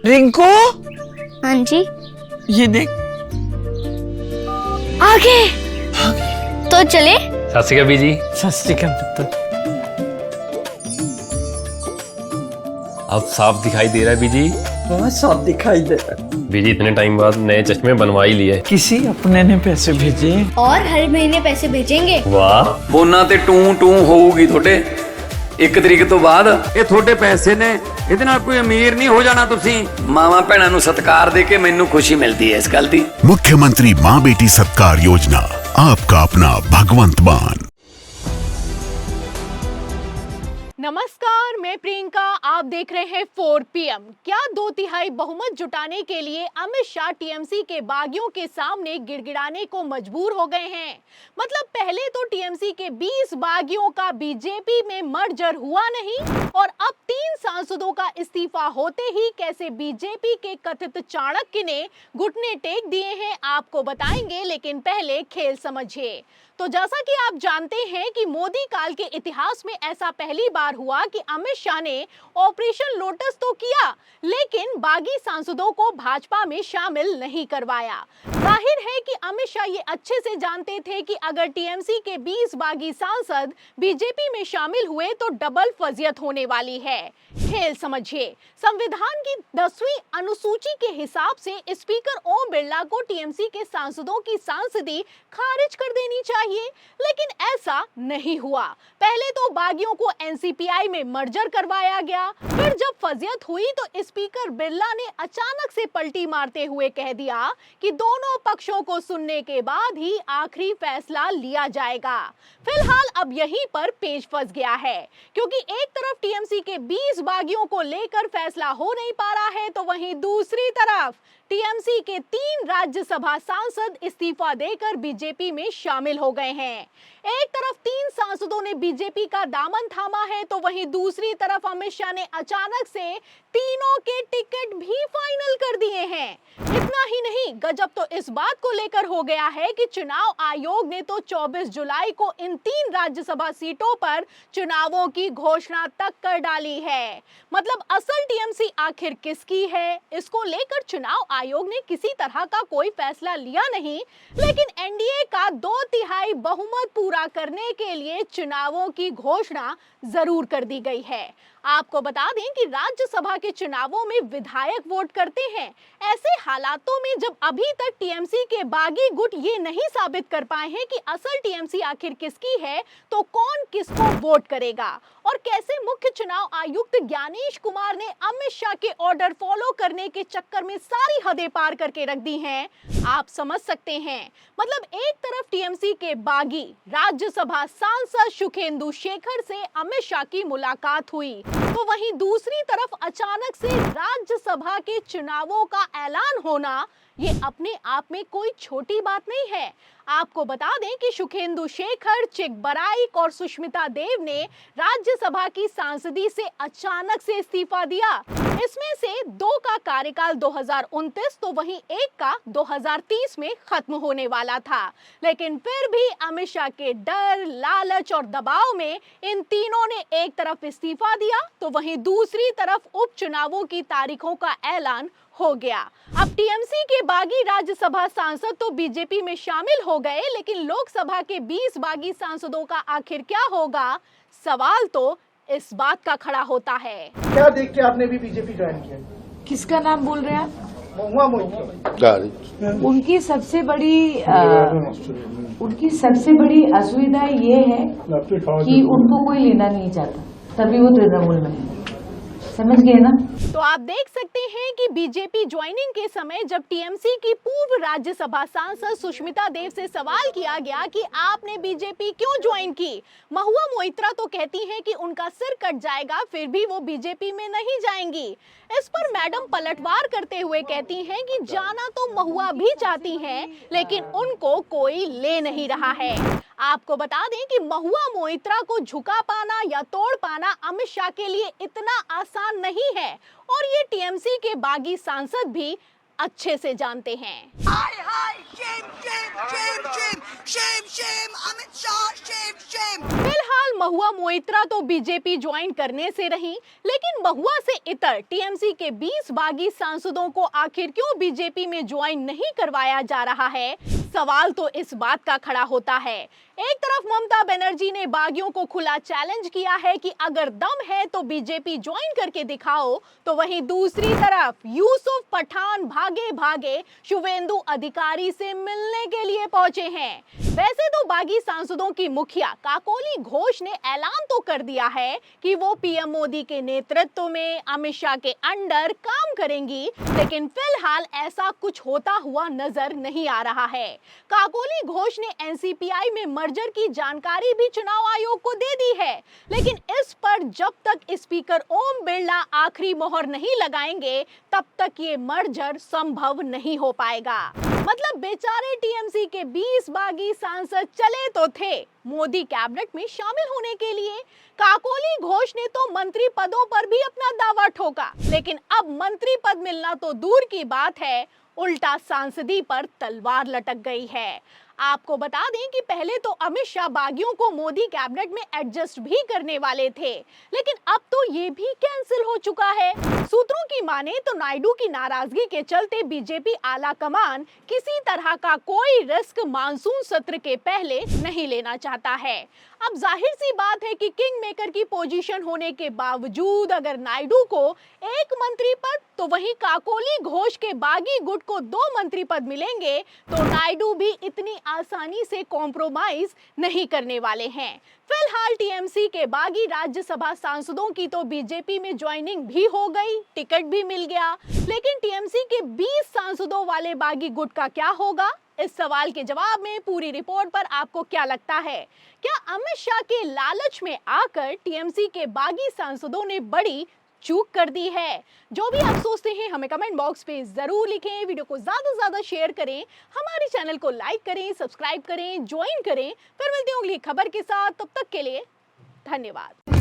रिंकू, हाँ जी। ये देख। आगे तो चले। सत श्री अकाल बीजी। सत श्री अकाल पुत्र। अब साफ दिखाई दे रहा है बीजी। बहुत साफ दिखाई दे रहा है। बीजी इतने टाइम बाद नए चश्मे बनवा ही लिए। किसी अपने ने पैसे भेजे और हर महीने पैसे भेजेंगे। वाह। ਫੋਨਾਂ ਤੇ ਟੂ ਟੂ ਹੋਊਗੀ ਤੁਹਾਡੇ 1 ਤਰੀਕ ਤੋਂ ਬਾਅਦ। ਇਹ ਤੁਹਾਡੇ ਪੈਸੇ ਨੇ, ਇਹਦੇ ਨਾਲ ਕੋਈ ਅਮੀਰ ਨਹੀਂ ਹੋ ਜਾਣਾ ਤੁਸੀਂ। ਮਾਵਾਂ ਭੈਣਾਂ ਨੂੰ ਸਤਿਕਾਰ ਦੇ ਕੇ ਮੈਨੂੰ ਖੁਸ਼ੀ ਮਿਲਦੀ ਹੈ ਇਸ ਗੱਲ ਦੀ। मुख्यमंत्री माँ बेटी सत्कार योजना, आपका अपना भगवंत मान। नमस्कार, मैं प्रियंका, आप देख रहे हैं 4 PM। क्या 2/3 बहुमत जुटाने के लिए अमित शाह टीएमसी के बागियों के सामने गिड़गिड़ाने को मजबूर हो गए हैं? मतलब पहले तो टीएमसी के 20 बागियों का बीजेपी में मर्जर हुआ नहीं और अब 3 सांसदों का इस्तीफा होते ही कैसे बीजेपी के कथित चाणक्य ने घुटने टेक दिए हैं, आपको बताएंगे। लेकिन पहले खेल समझिए। तो जैसा कि आप जानते हैं कि मोदी काल के इतिहास में ऐसा पहली बार हुआ कि अमित शाह ने ऑपरेशन लोटस तो किया, लेकिन बागी सांसदों को भाजपा में शामिल नहीं करवाया। जाहिर है कि अमित शाह ये अच्छे से जानते थे कि अगर टीएमसी के 20 बागी सांसद बीजेपी में शामिल हुए तो डबल फजियत होने वाली है। खेल समझिए। संविधान की 10वीं अनुसूची के हिसाब से स्पीकर ओम बिरला को टीएमसी के सांसदों की सांसदी खारिज कर देनी चाहिए, लेकिन ऐसा नहीं हुआ। पहले तो बागियों को एनसीपीआई में मर्जर करवाया गया, फिर जब फजियत हुई तो स्पीकर बिरला ने अचानक से पलटी मारते हुए कह दिया कि दोनों पक्षों को सुनने के बाद ही आखिरी फैसला लिया जाएगा। फिलहाल अब यहीं पर पेच फंस गया है, क्योंकि एक तरफ टीएमसी के 20 बागियों को लेकर फैसला हो नहीं पा रहा है, तो वहीं दूसरी तरफ टीएमसी के 3 राज्यसभा सांसद इस्तीफा देकर बीजेपी में शामिल हो गए हैं। एक तरफ 3 सांसदों ने बीजेपी का दामन थामा है, तो वहीं दूसरी तरफ अमित शाह ने अचानक से तीनों के टिकट भी फाइनल कर दिए हैं। इतना ही नहीं, गजब तो इस बात को लेकर हो गया है कि चुनाव आयोग ने तो 24 जुलाई को इन 3 राज्यसभा सीटों पर चुनावों की घोषणा तक कर डाली है। मतलब असल टीएमसी आखिर किसकी है, इसको लेकर चुनाव आयोग ने किसी तरह का कोई फैसला लिया नहीं, लेकिन एनडीए का 2/3 बहुमत पूरा करने के लिए चुनावों की घोषणा जरूर कर दी गई है। आपको बता दें कि राज्यसभा के चुनावों में विधायक वोट करते हैं। ऐसे हालातों में जब अभी तक टीएमसी के बागी गुट ये नहीं साबित कर पाए हैं कि असल टीएमसी आखिर किसकी है, तो कौन किसको वोट करेगा और कैसे मुख्य चुनाव आयुक्त ज्ञानेश कुमार ने अमित शाह के ऑर्डर फॉलो करने के चक्कर में सारी हदें पार करके रख दी हैं, आप समझ सकते हैं। मतलब एक तरफ टीएमसी के बागी राज्यसभा सांसद सुखेंदु शेखर से अमित शाह की मुलाकात हुई, तो वहीं दूसरी तरफ अचानक से राज्यसभा के चुनावों का ऐलान होना ये अपने आप में कोई छोटी बात नहीं है। आपको बता दें कि सुखेंदु शेखर, चिकबराइक और सुष्मिता देव ने राज्यसभा की सांसदी से अचानक से इस्तीफा दिया। इसमें से 2 का कार्यकाल 2029 तो वहीं एक का 2030 में खत्म होने वाला था, लेकिन फिर भी अमित शाह के डर, लालच और दबाव में इन तीनों ने एक तरफ इस्तीफा दिया, तो वहीं दूसरी तरफ उपचुनावों की तारीखों का ऐलान हो गया। अब टीएमसी के बागी राज्यसभा सांसद तो बीजेपी में शामिल हो गए, लेकिन लोकसभा के 20 बागी सांसदों का आखिर क्या होगा, सवाल तो इस बात का खड़ा होता है। क्या देख के आपने भी बीजेपी ज्वाइन किया? किसका नाम बोल रहे हैं आप? महुआ मोहित। उनकी सबसे बड़ी असुविधा ये है कि उनको कोई लेना नहीं चाहता, तभी वो तृणमूल में है। समझ गए ना? तो आप देख सकते हैं कि बीजेपी ज्वाइनिंग के समय जब टीएमसी की पूर्व राज्यसभा सांसद सुष्मिता देव से सवाल किया गया कि आपने बीजेपी क्यों ज्वाइन की, महुआ मोइत्रा तो कहती हैं कि उनका सिर कट जाएगा फिर भी वो बीजेपी में नहीं जाएंगी। इस पर मैडम पलटवार करते हुए कहती हैं कि जाना तो महुआ भी चाहती हैं, लेकिन उनको कोई ले नहीं रहा है। आपको बता दें कि महुआ मोइत्रा को झुका पाना या तोड़ पाना अमित शाह के लिए इतना आसान नहीं है, और ये टीएमसी के बागी सांसद भी अच्छे से जानते हैं। फिलहाल महुआ मोइत्रा तो बीजेपी ज्वाइन करने से रही, लेकिन महुआ से इतर टीएमसी के 20 बागी सांसदों को आखिर क्यों बीजेपी में ज्वाइन नहीं करवाया जा रहा है? सवाल तो इस बात का खड़ा होता है। एक तरफ ममता बनर्जी ने बागियों को खुला चैलेंज किया है कि अगर दम है तो बीजेपी ज्वाइन करके दिखाओ, तो वहीं दूसरी तरफ यूसुफ पठान भागे भागे शुवेंदु अधिकारी से मिलने के लिए पहुंचे हैं। वैसे तो बागी सांसदों की मुखिया काकोली घोष ने ऐलान तो कर दिया है कि वो पीएम मोदी के नेतृत्व में अमित शाह के अंडर काम करेंगी, लेकिन फिलहाल ऐसा कुछ होता हुआ नजर नहीं आ रहा है। काकोली घोष ने एनसीपीआई में मर्जर की जानकारी भी चुनाव आयोग को दे दी है, लेकिन इस पर जब तक स्पीकर ओम बिरला आखिरी मोहर नहीं लगाएंगे, तब तक ये मर्जर संभव नहीं हो पाएगा। मतलब बेचारे टीएमसी के 20 बागी सांसद चले तो थे मोदी कैबिनेट में शामिल होने के लिए। काकोली घोष ने तो मंत्री पदों पर भी अपना दावा ठोका, लेकिन अब मंत्री पद मिलना तो दूर की बात है, उल्टा सांसदी पर तलवार लटक गई है। आपको बता दें कि पहले तो अमित शाह बागियों को मोदी कैबिनेट में एडजस्ट भी करने वाले थे, लेकिन अब तो ये भी कैंसिल हो चुका है। सूत्रों की माने तो नायडू की नाराजगी के चलते बीजेपी आला कमान किसी तरह का कोई रिस्क मानसून सत्र के पहले नहीं लेना चाहता है। अब जाहिर सी बात है कि किंग मेकर की पोजीशन होने के बावजूद अगर नायडू को एक मंत्री पद तो वहीं काकोली घोष के बागी गुट को 2 मंत्री पद मिलेंगे, तो नायडू भी इतनी आसानी से कॉम्प्रोमाइज नहीं करने वाले हैं। फिलहाल टीएमसी के बागी राज्यसभा सांसदों की तो बीजेपी में ज्वाइनिंग भी हो गई, टिकट भी मिल गया, लेकिन टीएमसी के 20 सांसदों वाले बागी गुट का क्या होगा? इस सवाल के जवाब में पूरी रिपोर्ट पर आपको क्या लगता है? क्या अमित शाह के लालच में आकर टीएमसी के बागी सांसदों ने बड़ी चूक कर दी है? जो भी आप सोचते हैं हमें कमेंट बॉक्स पे जरूर लिखें। वीडियो को ज्यादा से ज्यादा शेयर करें, हमारे चैनल को लाइक करें, सब्सक्राइब करें, ज्वाइन करें। फिर मिलते हैं अगली खबर के साथ, तब तक के लिए धन्यवाद।